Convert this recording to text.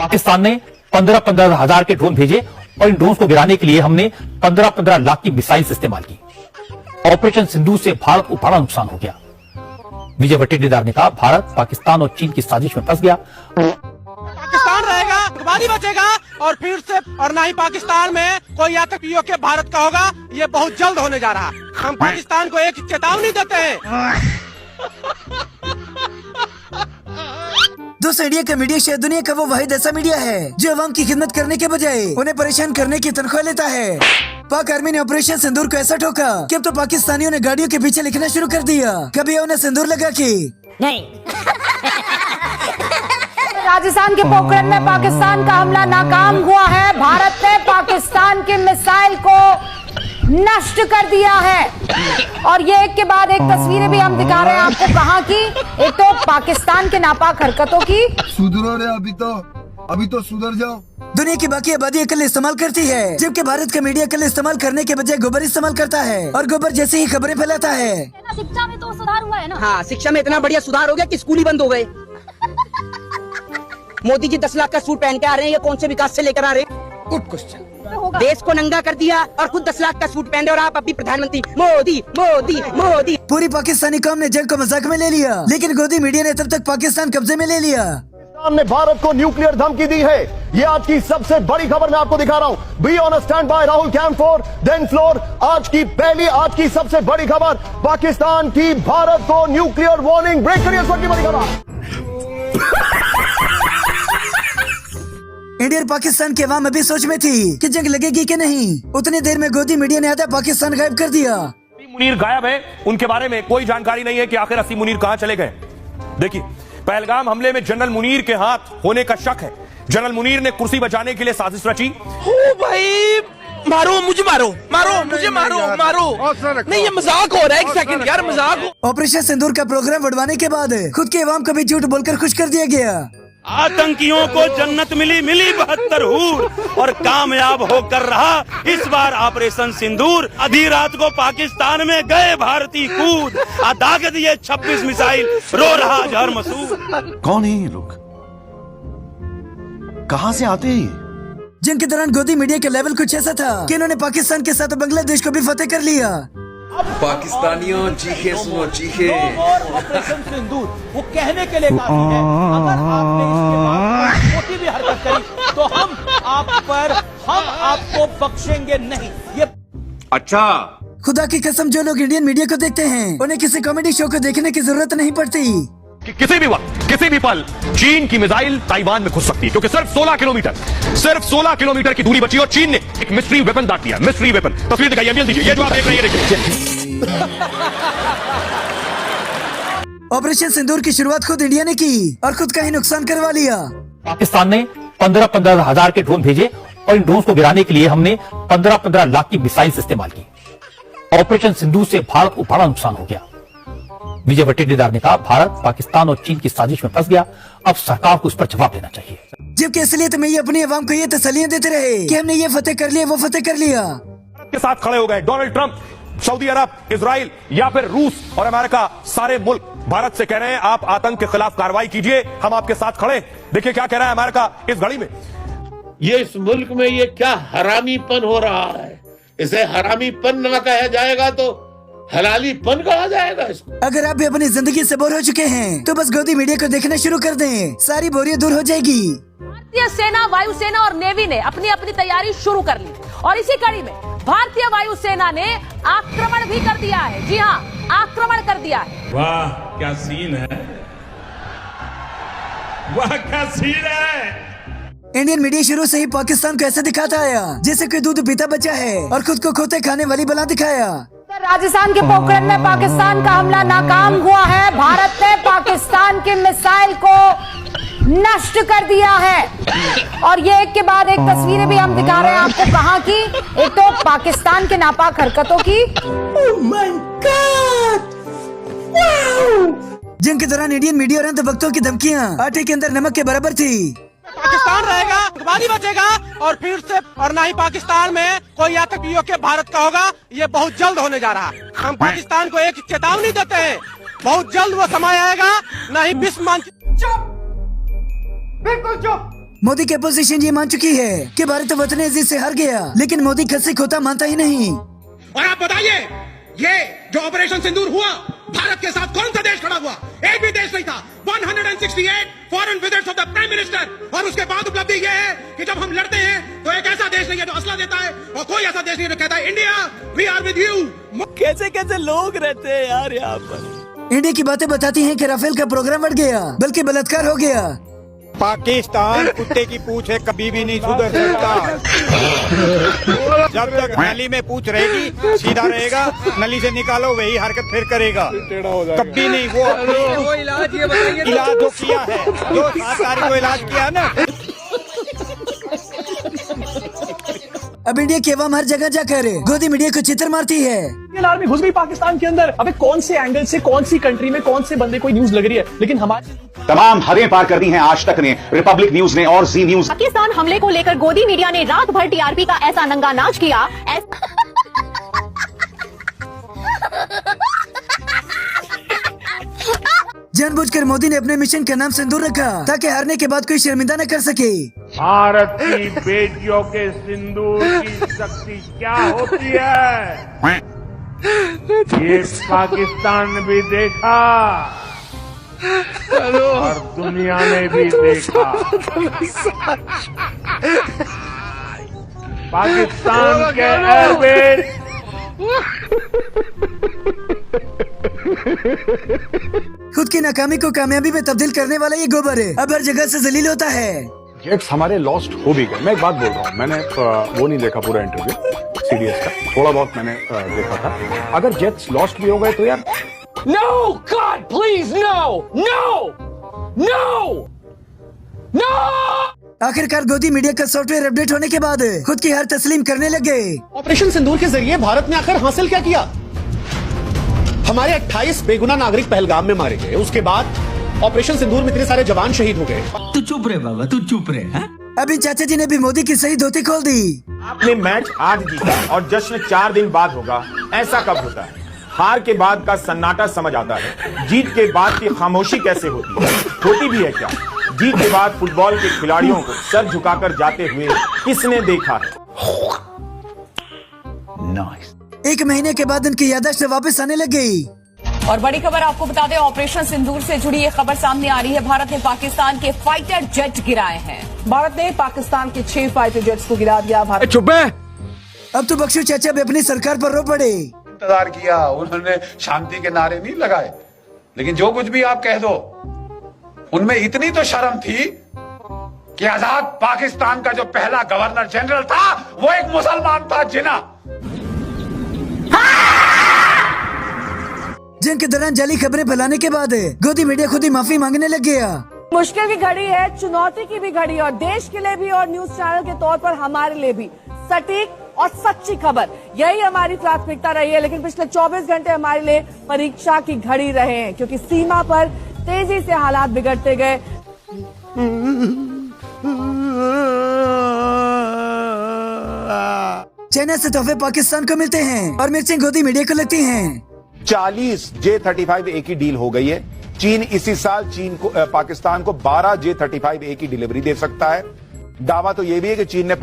पाकिस्तान ने 15-15 हजार के ड्रोन भेजे और इन ड्रोन को गिराने के लिए हमने 15-15 लाख की मिसाइल्स इस्तेमाल की। ऑपरेशन सिंदूर से भारत को बड़ा नुकसान हो गया। विजय वटेटीदार ने कहा, भारत पाकिस्तान और चीन की साजिश में फंस गया। पाकिस्तान रहेगा, अखबारी बचेगा और फिर से और ना ही पाकिस्तान में कोई आतंकियों के भारत का होगा। ये बहुत जल्द होने जा रहा है। हम पाकिस्तान को एक चेतावनी देते हैं। दोस्तों, इंडिया का मीडिया शायद दुनिया का वो वाहिद ऐसा मीडिया है जो अवाम की खिदमत करने के बजाय उन्हें परेशान करने की तनख्वाह लेता है। पाक आर्मी ने ऑपरेशन सिंदूर को ऐसा ठोका कि अब तो पाकिस्तानियों ने गाड़ियों के पीछे लिखना शुरू कर दिया, कभी उन्हें सिंदूर लगा कि नहीं। राजस्थान के पोखरण में पाकिस्तान का हमला नाकाम हुआ है। भारत ने पाकिस्तान की मिसाइल को नष्ट कर दिया है और ये एक के बाद एक तस्वीरें भी हम दिखा रहे हैं आपको। कहाँ की? एक तो पाकिस्तान के नापाक हरकतों की। सुधरो रे, अभी तो सुधर जाओ। दुनिया की बाकी आबादी अकल इस्तेमाल करती है, जबकि भारत का मीडिया अकल इस्तेमाल करने के बजाय गोबर इस्तेमाल करता है और गोबर जैसे ही खबरें फैलाता है। शिक्षा में तो सुधार हुआ है ना? हाँ, शिक्षा में इतना बढ़िया सुधार हो गया कि स्कूल ही बंद हो गए। मोदी जी 10 लाख का सूट पहन के आ रहे हैं, ये कौन से विकास से लेकर आ रहे हैं? Good question. देश को नंगा कर दिया और खुद 10 लाख का सूट पहन रहे और आप अभी प्रधानमंत्री मोदी मोदी मोदी। पूरी पाकिस्तानी कौम ने जंग को मजाक में ले लिया, लेकिन गोदी मीडिया ने तब तक पाकिस्तान कब्जे में ले लिया। पाकिस्तान ने भारत को न्यूक्लियर धमकी दी है। ये आज की सबसे बड़ी खबर मैं आपको दिखा रहा हूं। Be on stand by, Rahul camp 4 then floor. आज की सबसे बड़ी खबर, पाकिस्तान की भारत को न्यूक्लियर वार्निंग। ब्रेक करिए, सबकी बड़ी खबर। इंडिया और पाकिस्तान की अवाम अभी सोच में थी कि जंग लगेगी कि नहीं। उतनी देर में गोदी मीडिया ने आधा पाकिस्तान गायब कर दिया। मुनीर गायब है, उनके बारे में कोई जानकारी नहीं है कि आखिर असीम मुनीर कहां चले गए। देखिए, पहलगाम हमले में जनरल मुनीर के हाथ होने का शक है। जनरल मुनीर ने कुर्सी बचाने के लिए साजिश रची। ओ भाई, मारो मुझे, मारो मुझे, मारो। नहीं, ये मजाक हो रहा है। एक सेकंड यार, मजाक हो। ऑपरेशन सिंदूर का प्रोग्राम बढ़वाने के बाद खुद के अवाम को भी झूठ बोलकर खुश कर दिया गया। आतंकियों को जन्नत मिली 72 हूर और कामयाब होकर रहा इस बार ऑपरेशन सिंदूर। आधी रात को पाकिस्तान में गए भारतीय कूद, दाग दिए 26 मिसाइल, रो रहा अजहर मसूद। कौन है ये लोग, कहां से आते हैं ये? जंग के दौरान गोदी मीडिया का लेवल कुछ ऐसा था कि इन्होंने पाकिस्तान के साथ बांग्लादेश को भी फतेह कर लिया। पाकिस्तानियों चीखे सुनो चीखे। ऑपरेशन सिंदूर वो कहने के लिए काफी है। अगर आपने इसके बाद छोटी भी हरकत करी तो हम आपको बख्शेंगे नहीं। ये अच्छा, खुदा की कसम, जो लोग इंडियन मीडिया को देखते हैं उन्हें किसी कॉमेडी शो को देखने की जरूरत नहीं पड़ती। कि किसी भी वक्त, किसी भी पल चीन की मिसाइल ताइवान में घुस सकती है, क्योंकि सिर्फ 16 किलोमीटर की दूरी बची और चीन ने एक मिस्ट्री वेपन दाग दिया। मिस्ट्री वेपन, तस्वीर दिखाइए, अमील दीजिए। ये जो आप देख रहे हैं, देखिए। ऑपरेशन सिंदूर की शुरुआत खुद इंडिया ने की और खुद का ही नुकसान करवा लिया। पाकिस्तान ने 15-15 हजार के ड्रोन भेजे और इन ड्रोन को गिराने के लिए हमने 15-15 लाख की मिसाइल्स इस्तेमाल की। ऑपरेशन सिंदूर से भारत को बड़ा नुकसान हो गया। विजय वटेटीदार ने कहा, भारत पाकिस्तान और चीन की साजिश में फंस गया। अब सरकार को उस पर जवाब देना चाहिए। जबकि इसलिए में ये अपनी आवाम को ये तसल्लियां देते रहे कि हमने ये फतेह कर लिया, वो फतेह कर लिया। भारत के साथ खड़े हो गए डोनाल्ड ट्रंप, सऊदी अरब, इजराइल या फिर रूस और अमेरिका। सारे मुल्क भारत से कह रहे हैं, आप आतंक के खिलाफ कार्रवाई कीजिए, हम आपके साथ खड़े। देखिए क्या कह रहा है अमेरिका इस घड़ी में। ये इस मुल्क में ये क्या हरामीपन हो रहा है। इसे हरामीपन न कहा जाएगा तो हलालीपन कहा जाएगा इसको। अगर आप भी अपनी जिंदगी से बोर हो चुके हैं तो बस गोदी मीडिया को देखना शुरू कर दें, सारी बोरियत दूर हो जाएगी। भारतीय सेना, वायुसेना और नेवी ने अपनी अपनी तैयारी शुरू कर ली और इसी कड़ी में भारतीय वायुसेना ने आक्रमण भी कर दिया है। जी हाँ, आक्रमण कर दिया है। वाह क्या सीन है, वाह क्या सीन है। इंडियन मीडिया शुरू से ही पाकिस्तान को ऐसा दिखाता आया जैसे कोई दूध पीता बच्चा है और खुद को खोते खाने वाली बना दिखाया। राजस्थान के पोखरण में पाकिस्तान का हमला नाकाम हुआ है। भारत ने पाकिस्तान की मिसाइल को नष्ट कर दिया है और ये एक के बाद एक तस्वीरें भी हम दिखा रहे हैं आपको। कहाँ की? एक तो पाकिस्तान के नापाक हरकतों की। Oh my God! जंग के दौरान इंडियन मीडिया और अंधभक्तों की धमकियां आटे के अंदर नमक के बराबर थी। पाकिस्तान रहेगा, अखबारी बचेगा और फिर से और ना ही पाकिस्तान में कोई आतंकियों के भारत का होगा। ये बहुत जल्द होने जा रहा है। हम पाकिस्तान को एक चेतावनी देते हैं, बहुत जल्द वो समय आएगा। ना ही विश्व मानचित्र। चुप, बिल्कुल चुप। मोदी की अपोजिशन ये मान चुकी है कि भारत वतन अजीज से हार गया, लेकिन मोदी खत से खोता मानता ही नहीं। और आप बताइए, ये जो ऑपरेशन सिंदूर हुआ, भारत के साथ कौन सा देश खड़ा हुआ? एक भी देश नहीं था। 168 foreign visits of the prime minister. और उसके बाद उपलब्धि ये है कि जब हम लड़ते हैं तो एक ऐसा देश नहीं है जो असला देता है, और कोई ऐसा देश नहीं जो कहता है India we are with you. कैसे कैसे लोग रहते हैं यार यहाँ पर। इंडिया की बातें बताती हैं कि राफेल का प्रोग्राम बढ़ गया, बल्कि बलात्कार हो गया। पाकिस्तान कुत्ते की पूंछ है, कभी भी नहीं सुधर सकता। जब तक नली में पूंछ रहेगी सीधा रहेगा, नली से निकालो वही हरकत फिर करेगा, कभी नहीं। वो इलाज जो किया है, जो 7 तारीख को इलाज किया ना। अब इंडिया की अवाम हर जगह जाकर गोदी मीडिया को चित्र मारती है। इंडियन आर्मी घुस गई पाकिस्तान के अंदर। अबे कौन से एंगल से, कौन सी कंट्री में, कौन से बंदे कोई न्यूज लग रही है, लेकिन हमारे तमाम हदें पार कर दी हैं आज तक ने, रिपब्लिक न्यूज ने और जी न्यूज। पाकिस्तान हमले को लेकर गोदी मीडिया ने रात भर टीआरपी का ऐसा नंगा नाच किया। जानबूझकर मोदी ने अपने मिशन का नाम सिंदूर रखा ताकि हारने के बाद कोई शर्मिंदा न कर सके। भारत की बेटियों के सिंदूर की शक्ति क्या होती है, ये पाकिस्तान ने भी देखा और दुनिया ने भी देखा। पाकिस्तान के एयरबेस खुद की नाकामी को कामयाबी में तब्दील करने वाला ये गोबर अब हर जगह से जलील होता है। जेट्स हमारे लॉस्ट हो भी गए। मैं एक बात बोल रहा हूँ, मैंने वो नहीं देखा पूरा इंटरव्यू सीडीएस का, थोड़ा बहुत मैंने देखा था। अगर जेट्स लॉस्ट भी हो गए तो यार No, God, please, no, no, no, no! आखिरकार गोदी मीडिया का सॉफ्टवेयर अपडेट होने के बाद खुद की हार तस्लीम करने लगे। ऑपरेशन सिंदूर के जरिए भारत ने आखिर हासिल क्या किया? हमारे 28 बेगुनाह नागरिक पहलगाम में मारे गए। उसके बाद ऑपरेशन सिंदूर में इतने सारे जवान शहीद हो गए। तू चुप रहे बाबा, तू चुप रहे। अभी चाचा जी ने भी मोदी की सही धोती खोल दी। आपने मैच आज जीता और जश्न 4 दिन बाद होगा, ऐसा कब होता है? हार के बाद का सन्नाटा समझ आता है, जीत के बाद की खामोशी कैसे होती है, होती भी है क्या? जीत के बाद फुटबॉल के खिलाड़ियों को सर झुकाकर जाते हुए किसने देखा है? एक महीने के बाद उनकी याददाश्त वापस आने लग गई। और बड़ी खबर आपको बता दें, ऑपरेशन सिंदूर से जुड़ी ये खबर सामने आ रही है। भारत ने पाकिस्तान के फाइटर जेट गिराए हैं। भारत ने पाकिस्तान के 6 फाइटर जेट्स को गिरा दिया। भारत चुप है। अब तो बख्शू चाचा भी अपनी सरकार पर रो पड़े। इंतजार किया, उन्होंने शांति के नारे नहीं लगाए, लेकिन जो कुछ भी आप कह दो, उनमें इतनी तो शर्म थी कि आजाद पाकिस्तान का जो पहला गवर्नर जनरल था वो एक मुसलमान था, जिना। जंग के दौरान जाली खबरें फैलाने के बाद गोदी मीडिया खुद ही माफी मांगने लग गया। मुश्किल की घड़ी है, चुनौती की भी घड़ी, और देश के लिए भी और न्यूज चैनल के तौर पर हमारे लिए भी सटीक और सच्ची खबर, यही हमारी प्राथमिकता रही है। लेकिन पिछले 24 घंटे हमारे लिए परीक्षा की घड़ी रहे हैं, क्योंकि सीमा पर तेजी से हालात बिगड़ते गए। चाइना से तोहफे पाकिस्तान को मिलते हैं और मिर्चें गोदी मीडिया को लगती हैं। 40 J-35A की डील हो गई है। चीन इसी साल पाकिस्तान को 12 J-35A की डिलीवरी दे सकता है। दावा तो ये भी है कि चीन ने